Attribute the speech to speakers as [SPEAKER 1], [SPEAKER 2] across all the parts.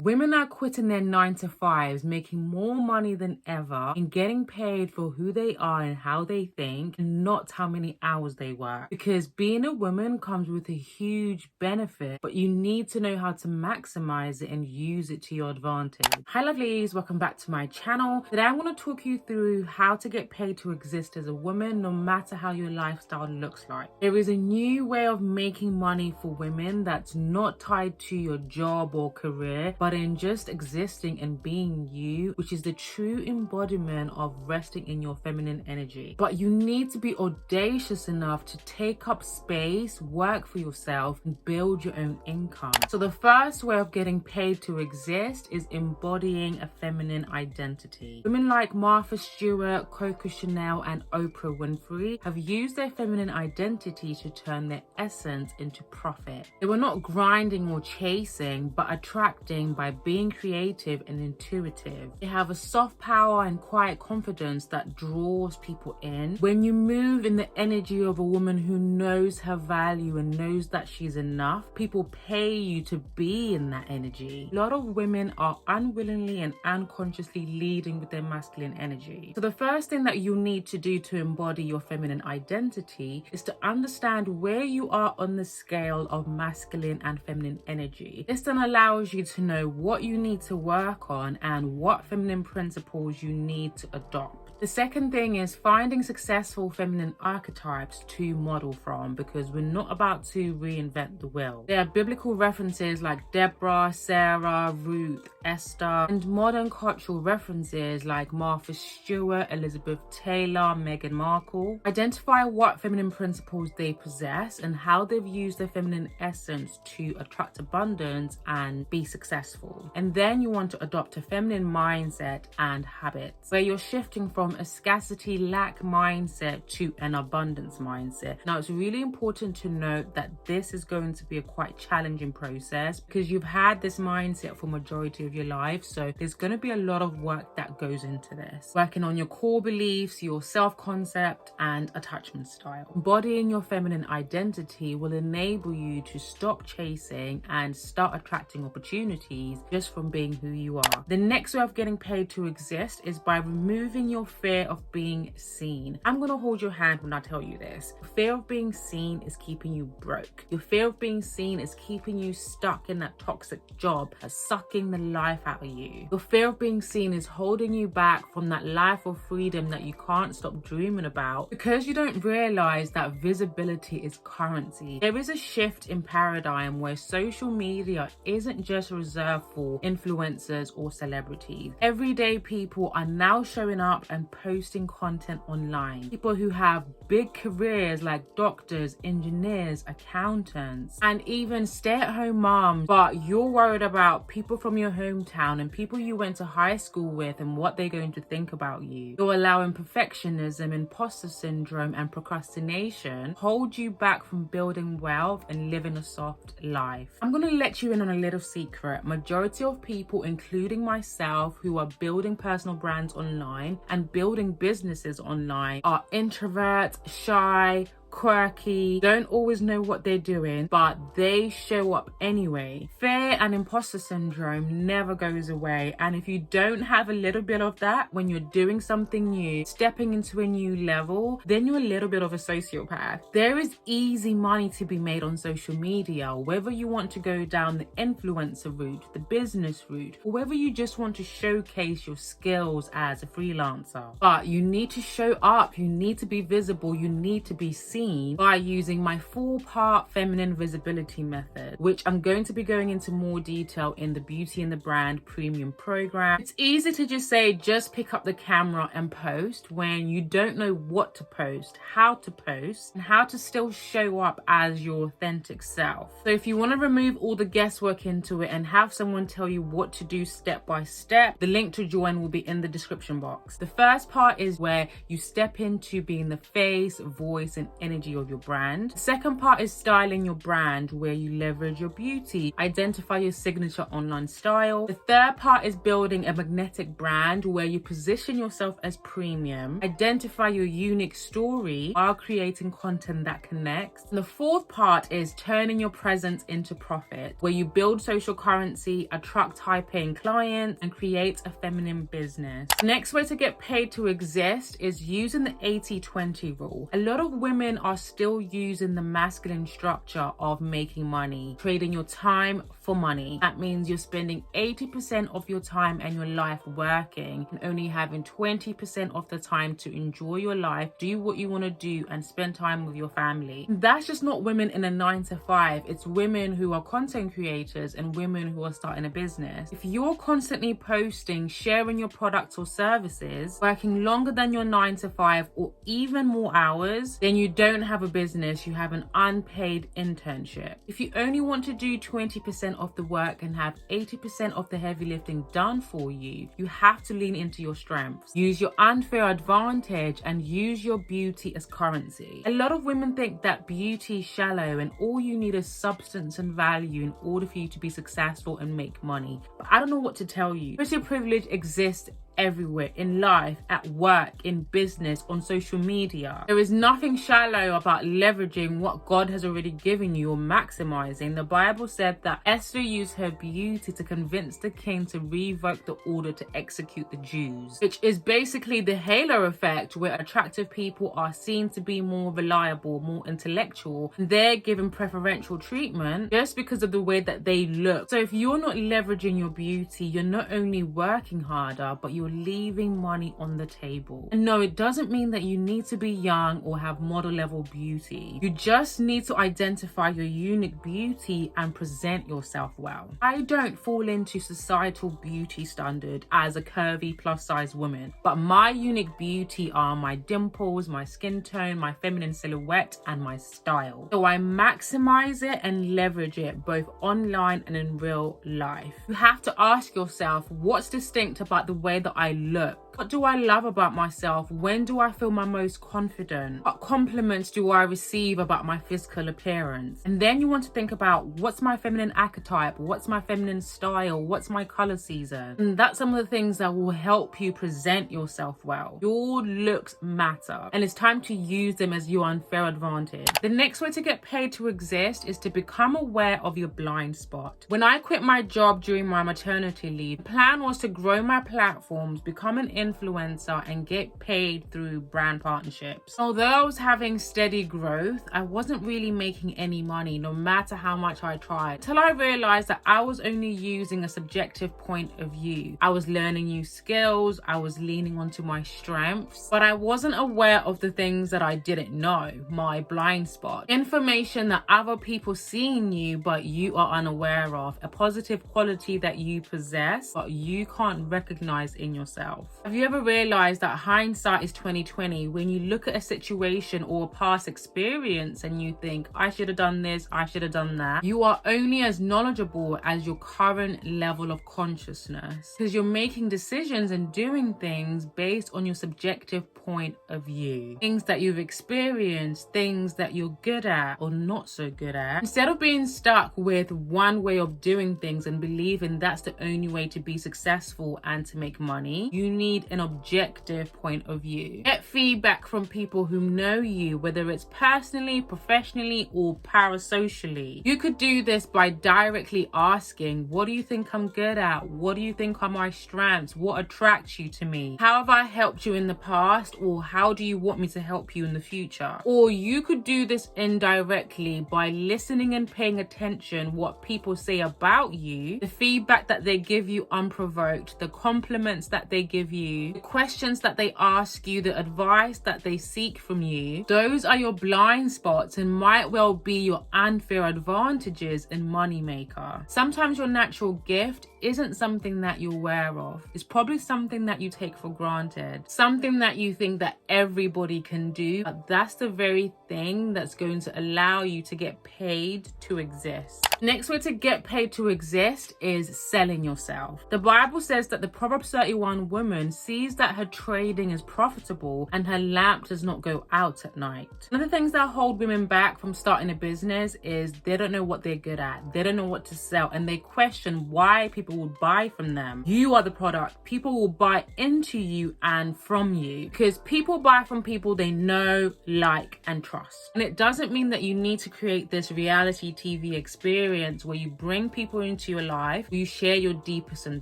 [SPEAKER 1] Women are quitting their 9 to 5s, making more money than ever, and getting paid for who they are and how they think, and not how many hours they work. Because being a woman comes with a huge benefit, but you need to know how to maximize it and use it to your advantage. Hi lovelies, welcome back to my channel. Today I'm going to talk you through how to get paid to exist as a woman, no matter how your lifestyle looks like. There is a new way of making money for women that's not tied to your job or career, but in just existing and being you, which is the true embodiment of resting in your feminine energy. But you need to be audacious enough to take up space, work for yourself, and build your own income. So the first way of getting paid to exist is embodying a feminine identity. Women like Martha Stewart, Coco Chanel, and Oprah Winfrey have used their feminine identity to turn their essence into profit. They were not grinding or chasing, but attracting by being creative and intuitive. They have a soft power and quiet confidence that draws people in. When you move in the energy of a woman who knows her value and knows that she's enough, people pay you to be in that energy. A lot of women are unwillingly and unconsciously leading with their masculine energy. So the first thing that you need to do to embody your feminine identity is to understand where you are on the scale of masculine and feminine energy. This then allows you to know what you need to work on and what feminine principles you need to adopt. The second thing is finding successful feminine archetypes to model from, because we're not about to reinvent the wheel. There are biblical references like Deborah, Sarah, Ruth, Esther, and modern cultural references like Martha Stewart, Elizabeth Taylor, Meghan Markle. Identify what feminine principles they possess and how they've used their feminine essence to attract abundance and be successful. And then you want to adopt a feminine mindset and habits, where you're shifting from a scarcity lack mindset to an abundance mindset. Now, it's really important to note that this is going to be a quite challenging process because you've had this mindset for majority of your life. So there's going to be a lot of work that goes into this, working on your core beliefs, your self-concept, and attachment style. Embodying your feminine identity will enable you to stop chasing and start attracting opportunities just from being who you are. The next way of getting paid to exist is by removing your fear of being seen. I'm going to hold your hand when I tell you this. Fear of being seen is keeping you broke. Your fear of being seen is keeping you stuck in that toxic job that's sucking the life out of you. Your fear of being seen is holding you back from that life of freedom that you can't stop dreaming about because you don't realize that visibility is currency. There is a shift in paradigm where social media isn't just reserved for influencers or celebrities. Everyday people are now showing up and posting content online. People who have big careers like doctors, engineers, accountants, and even stay-at-home moms, but you're worried about people from your hometown and people you went to high school with and what they're going to think about you. You're allowing perfectionism, imposter syndrome, and procrastination hold you back from building wealth and living a soft life. I'm going to let you in on a little secret. Majority of people, including myself, who are building personal brands online and building businesses online are introverts, shy, quirky, don't always know what they're doing, but they show up anyway. Fear and imposter syndrome never goes away, and if you don't have a little bit of that when you're doing something new, stepping into a new level, then you're a little bit of a sociopath. There is easy money to be made on social media, whether you want to go down the influencer route, the business route, or whether you just want to showcase your skills as a freelancer. But you need to show up, you need to be visible, you need to be seen by using my 4-part feminine visibility method, which I'm going to be going into more detail in the Beauty and the Brand premium program. It's easy to just say, just pick up the camera and post when you don't know what to post, how to post, and how to still show up as your authentic self. So if you want to remove all the guesswork into it and have someone tell you what to do step by step, the link to join will be in the description box. The first part is where you step into being the face, voice, and energy of your brand. The second part is styling your brand, where you leverage your beauty, identify your signature online style. The third part is building a magnetic brand, where you position yourself as premium, identify your unique story while creating content that connects. And the fourth part is turning your presence into profit, where you build social currency, attract high-paying clients, and create a feminine business. The next way to get paid to exist is using the 80-20 rule. A lot of women are still using the masculine structure of making money, trading your time for money. That means you're spending 80% of your time and your life working and only having 20% of the time to enjoy your life, do what you want to do, and spend time with your family. That's just not women in a 9-to-5. It's women who are content creators and women who are starting a business. If you're constantly posting, sharing your products or services, working longer than your 9-to-5 or even more hours, then you don't have a business, you have an unpaid internship. If you only want to do 20% of the work and have 80% of the heavy lifting done for you, you have to lean into your strengths. Use your unfair advantage and use your beauty as currency. A lot of women think that beauty is shallow and all you need is substance and value in order for you to be successful and make money. But I don't know what to tell you. Pretty privilege exists everywhere, in life, at work, in business, on social media. There is nothing shallow about leveraging what God has already given you or maximizing. The Bible said that Esther used her beauty to convince the king to revoke the order to execute the Jews, which is basically the halo effect, where attractive people are seen to be more reliable, more intellectual, and they're given preferential treatment just because of the way that they look. So if you're not leveraging your beauty, you're not only working harder, but you're leaving money on the table. And no, it doesn't mean that you need to be young or have model level beauty. You just need to identify your unique beauty and present yourself well. I don't fall into societal beauty standard as a curvy plus size woman, but my unique beauty are my dimples, my skin tone, my feminine silhouette, and my style. So I maximize it and leverage it both online and in real life. You have to ask yourself, what's distinct about the way that I look? What do I love about myself? When do I feel my most confident? What compliments do I receive about my physical appearance? And then you want to think about, what's my feminine archetype? What's my feminine style? What's my color season? And that's some of the things that will help you present yourself well. Your looks matter, and it's time to use them as your unfair advantage. The next way to get paid to exist is to become aware of your blind spot. When I quit my job during my maternity leave, the plan was to grow my platforms, become an influencer, and get paid through brand partnerships. Although I was having steady growth, I wasn't really making any money, no matter how much I tried, until I realized that I was only using a subjective point of view. I was learning new skills, I was leaning onto my strengths, but I wasn't aware of the things that I didn't know, my blind spot. Information that other people see in you but you are unaware of, a positive quality that you possess but you can't recognize in yourself. Have you ever realized that hindsight is 20/20? When you look at a situation or a past experience and you think, I should have done this, I should have done that, you are only as knowledgeable as your current level of consciousness, because you're making decisions and doing things based on your subjective point of view. Things that you've experienced, things that you're good at or not so good at. Instead of being stuck with one way of doing things and believing that's the only way to be successful and to make money, you need an objective point of view. Get feedback from people who know you, whether it's personally, professionally, or parasocially. You could do this by directly asking, what do you think I'm good at? What do you think are my strengths? What attracts you to me? How have I helped you in the past? Or how do you want me to help you in the future? Or you could do this indirectly by listening and paying attention what people say about you, the feedback that they give you unprovoked, the compliments that they give you, the questions that they ask you, the advice that they seek from you. Those are your blind spots and might well be your unfair advantages in moneymaker. Sometimes your natural gift isn't something that you're aware of. It's probably something that you take for granted, something that you think that everybody can do, but that's the very thing that's going to allow you to get paid to exist. Next way to get paid to exist is selling yourself. The Bible says that the Proverbs 31 woman sees that her trading is profitable and her lamp does not go out at night. One of the things that hold women back from starting a business is they don't know what they're good at. They don't know what to sell, and they question why people would buy from them. You are the product. People will buy into you and from you, because people buy from people they know, like, and trust. And it doesn't mean that you need to create this reality TV experience where you bring people into your life, where you share your deepest and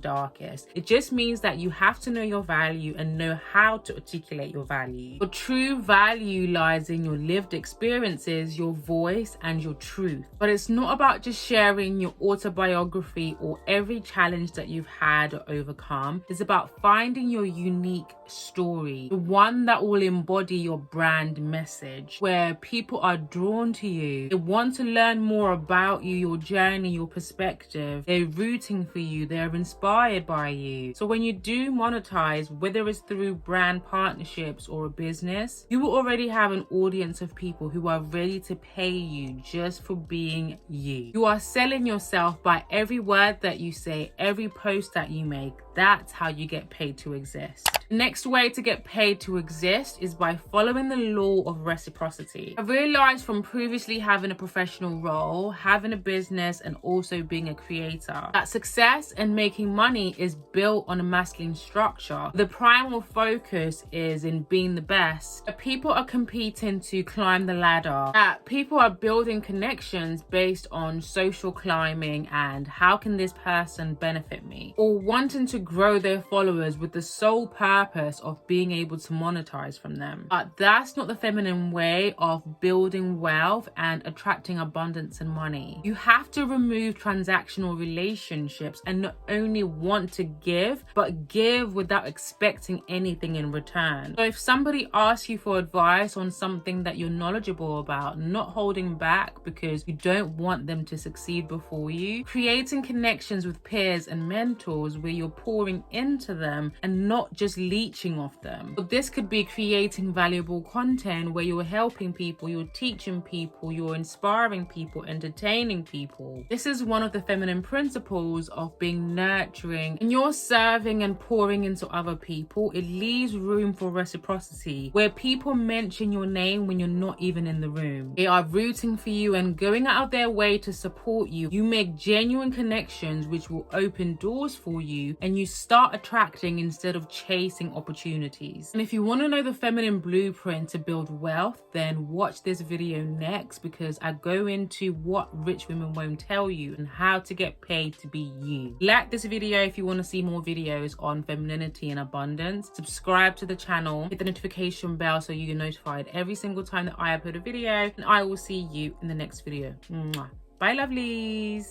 [SPEAKER 1] darkest. It just means that you have to know your value and know how to articulate your value. Your true value lies in your lived experiences, your voice, and your truth. But it's not about just sharing your autobiography or every challenge that you've had or overcome. It's about finding your unique story, the one that will embody your brand message, where people are drawn to you. They want to learn more about you, your journey, your perspective. They're rooting for you. They're inspired by you. So when you do monetize, whether it's through brand partnerships or a business, you will already have an audience of people who are ready to pay you just for being you. You are selling yourself by every word that you say, every post that you make. That's how you get paid to exist. The next way to get paid to exist is by following the law of reciprocity. I realized from previously having a professional role, having a business, and also being a creator, that success and making money is built on a masculine structure. The primal focus is in being the best. That people are competing to climb the ladder. That people are building connections based on social climbing and how can this person benefit me? Or wanting to grow their followers with the sole purpose of being able to monetize from them. But that's not the feminine way of building wealth and attracting abundance and money. You have to remove transactional relationships and not only want to give, but give without expecting anything in return. So if somebody asks you for advice on something that you're knowledgeable about, not holding back because you don't want them to succeed before you, creating connections with peers and mentors where you're pouring into them and not just leeching off them. But this could be creating valuable content where you're helping people, you're teaching people, you're inspiring people, entertaining people. This is one of the feminine principles of being nurturing. And you're serving and pouring into other people, it leaves room for reciprocity, where people mention your name when you're not even in the room. They are rooting for you and going out of their way to support you. You make genuine connections which will open doors for you, and you start attracting instead of chasing opportunities. And if you want to know the feminine blueprint to build wealth, then watch this video next, because I go into what rich women won't tell you and how to get paid to be you. Like this video if you want to see more videos on femininity and abundance. Subscribe to the channel, hit the notification bell so you get notified every single time that I upload a video, and I will see you in the next video. Mwah. Bye lovelies.